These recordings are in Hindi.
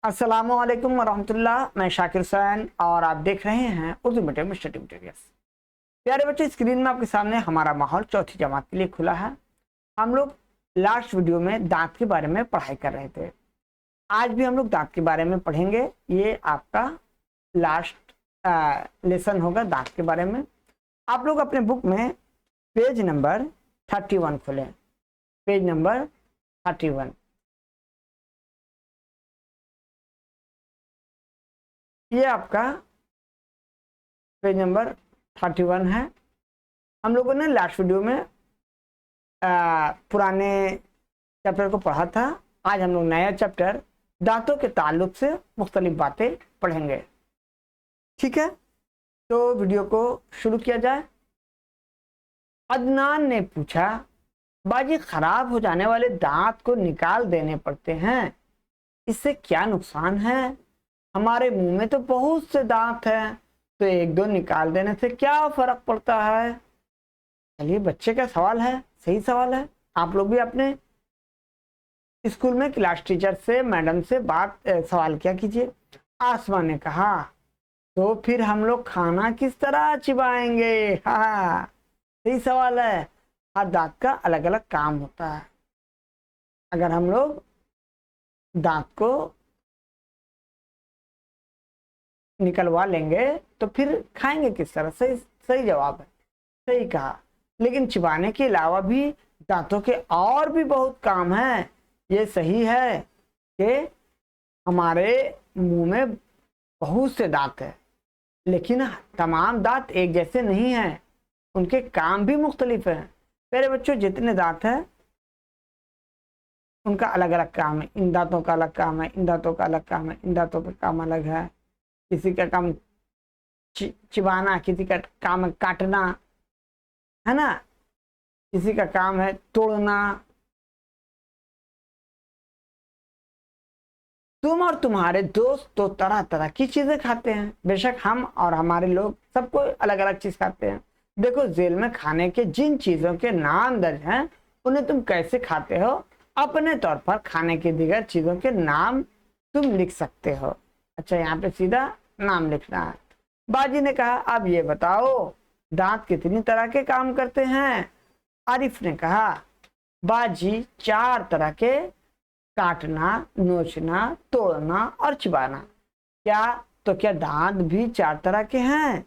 अस्सलामुअलैकुम वरहमतुल्लाह। मैं शाकिर हुसैन और आप देख रहे हैं उर्दू मीडियम स्टडी मटेरियल्स। प्यारे बच्चे, स्क्रीन में आपके सामने हमारा माहौल चौथी जमात के लिए खुला है। हम लोग लास्ट वीडियो में दांत के बारे में पढ़ाई कर रहे थे। आज भी हम लोग दांत के बारे में पढ़ेंगे। ये आपका लास्ट लेसन होगा दांत के बारे में। आप लोग अपने बुक में पेज नंबर 31 खोलें। Page number 31। ये आपका पेज नंबर 31 है। हम लोगों ने लास्ट वीडियो में पुराने चैप्टर को पढ़ा था। आज हम लोग नया चैप्टर दांतों के ताल्लुक से मुख्तलिफ बातें पढ़ेंगे। ठीक है, तो वीडियो को शुरू किया जाए। अदनान ने पूछा, बाजी खराब हो जाने वाले दांत को निकाल देने पड़ते हैं, इससे क्या नुकसान है? हमारे मुंह में तो बहुत से दांत हैं, तो एक दो निकाल देने से क्या फर्क पड़ता है? चलिए, बच्चे का सवाल है, सही सवाल है। आप लोग भी अपने स्कूल में क्लास टीचर से, मैडम से सवाल किया कीजिए। आसमा ने कहा, तो फिर हम लोग खाना किस तरह चिबाएंगे? हाँ, सही सवाल है। हर दांत का अलग अलग काम होता है। अगर हम लोग दांत को निकलवा लेंगे तो फिर खाएंगे किस तरह? सही सही जवाब है, सही कहा। लेकिन चिबाने के अलावा भी दांतों के और भी बहुत काम हैं। ये सही है कि हमारे मुंह में बहुत से दांत हैं, लेकिन तमाम दांत एक जैसे नहीं हैं, उनके काम भी मुख्तलिफ हैं। मेरे बच्चों, जितने दांत हैं उनका अलग अलग काम है। इन दांतों का अलग काम है, इन दांतों का अलग काम है, इन दांतों का काम अलग है। किसी का काम चिबाना, किसी का काम है काटना, है ना, किसी का काम है तोड़ना। तुम और तुम्हारे दोस्त तो तरह तरह की चीजें खाते हैं। बेशक हम और हमारे लोग सबको अलग अलग चीज खाते हैं। देखो, जेल में खाने के जिन चीजों के नाम दर्ज हैं उन्हें तुम कैसे खाते हो, अपने तौर पर खाने की दीगर चीजों के नाम तुम लिख सकते हो। अच्छा, यहाँ पे सीधा नाम लिखना है। बाजी ने कहा, अब ये बताओ दांत कितनी तरह के काम करते हैं? आरिफ ने कहा, बाजी 4 तरह के, काटना, नोचना, तोड़ना और चिबाना। क्या दांत भी 4 तरह के हैं?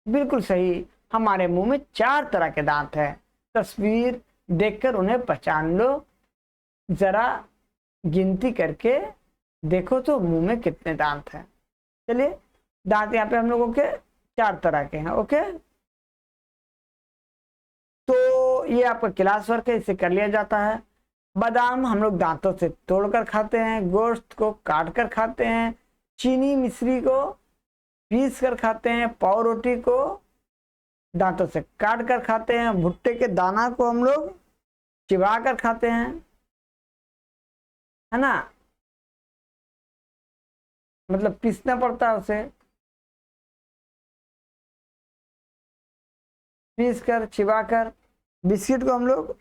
बिल्कुल सही। हमारे मुंह में 4 तरह के दांत हैं। तस्वीर देखकर उन्हें पहचान लो। जरा गिनती करके देखो तो मुंह में कितने दांत हैं। चलिए, दांत यहाँ पे हम लोगों के 4 तरह के हैं। ओके, तो ये आपका क्लास वर्क है, इसे कर लिया जाता है। बादाम हम लोग दांतों से तोड़कर खाते हैं, गोश्त को काट कर खाते हैं, चीनी मिश्री को पीस कर खाते हैं, पाव रोटी को दांतों से काट कर खाते हैं, भुट्टे के दाना को हम लोग चिबा कर खाते हैं, है ना, मतलब पीसना पड़ता है उसे, पीस कर चिबा कर। बिस्किट को हम लोग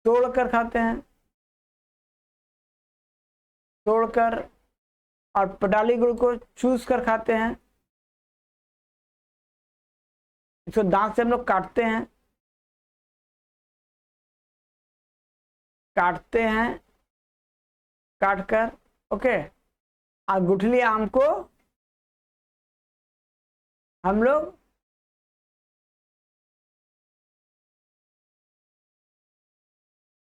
तोड़ कर खाते हैं, तोड़कर, और पटाली गुड़ को चूस कर खाते हैं। इसको दांत से हम लोग काटते हैं, काट कर। ओके, और गुठली आम को हम लोग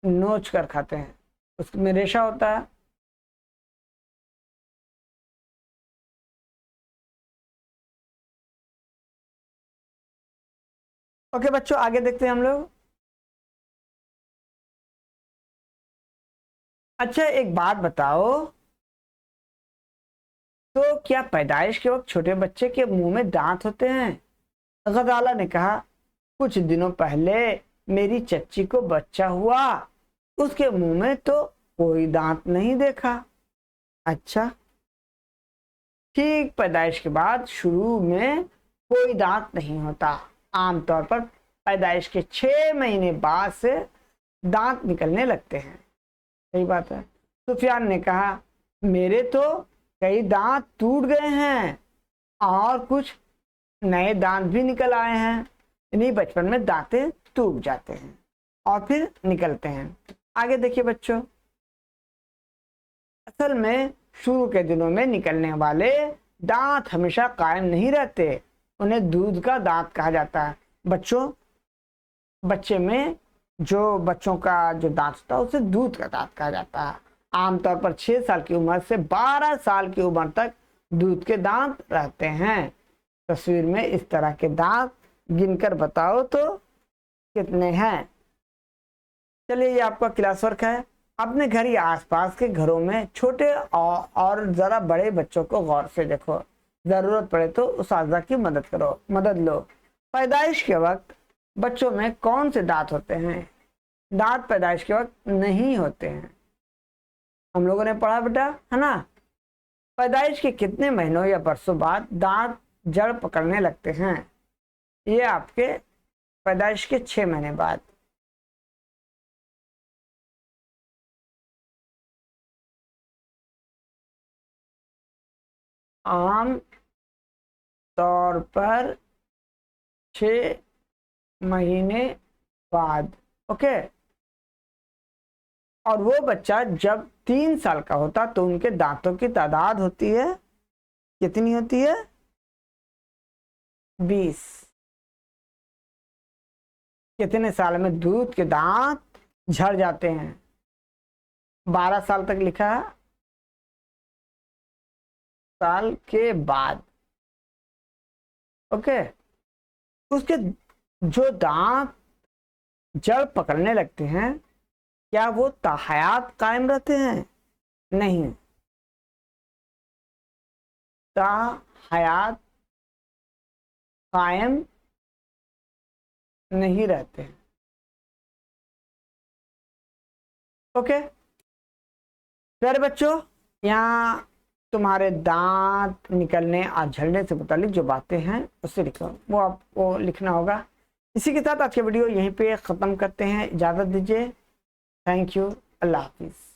नोच कर खाते हैं, उसमें रेशा होता है। ओके बच्चों, आगे देखते हैं हम लोग। अच्छा, एक बात बताओ, तो क्या पैदाइश के वक्त छोटे बच्चे के मुंह में दांत होते हैं? गजाला ने कहा, कुछ दिनों पहले मेरी चच्ची को बच्चा हुआ, उसके मुंह में तो कोई दांत नहीं देखा। अच्छा, ठीक पैदाइश के बाद शुरू में कोई दांत नहीं होता। आमतौर पर पैदाइश के 6 महीने बाद से दांत निकलने लगते हैं। सही बात है। सुफियान ने कहा, मेरे तो कई दांत टूट गए हैं और कुछ नए दांत भी निकल आए हैं। यानी बचपन में दांतें टूट जाते हैं और फिर निकलते हैं। आगे देखिए बच्चों, असल में शुरू के दिनों में निकलने वाले दांत हमेशा कायम नहीं रहते, उन्हें दूध का दांत कहा जाता है। बच्चों, बच्चे में जो बच्चों का जो दांत होता है उसे दूध का दांत कहा जाता है। आमतौर पर 6 साल की उम्र से 12 साल की उम्र तक दूध के दांत रहते हैं। तस्वीर में इस तरह के दांत गिनकर बताओ तो कितने हैं। चलिए, ये आपका क्लास वर्क है। अपने घर या आसपास के घरों में छोटे और जरा बड़े बच्चों को गौर से देखो, जरूरत पड़े तो उस आज़ा की मदद लो। पैदाइश के वक्त बच्चों में कौन से दांत होते हैं? दांत पैदाइश के वक्त नहीं होते हैं, हम लोगों ने पढ़ा बेटा, है ना। पैदाइश के कितने महीनों या बरसों बाद दांत जड़ पकड़ने लगते हैं? ये आपके पैदाइश के 6 महीने बाद। आम तौर पर 6 महीने बाद। ओके। और वो बच्चा जब 3 साल का होता तो उनके दांतों की तादाद होती है, कितनी होती है? 20। कितने साल में दूध के दांत झड़ जाते हैं? 12 साल तक लिखा है, साल के बाद। ओके। उसके जो दांत जड़ पकड़ने लगते हैं, क्या वो ताहयात कायम रहते हैं? नहीं, ताहयात कायम नहीं रहते हैं। ओके प्यारे बच्चों, यहाँ तुम्हारे दांत निकलने और झड़ने से मुतालिक जो बातें हैं उससे लिखो, वो आपको लिखना होगा। इसी के साथ आज के वीडियो यहीं पे ख़त्म करते हैं। इजाज़त दीजिए। Thank you. अल्लाह हाफिज़।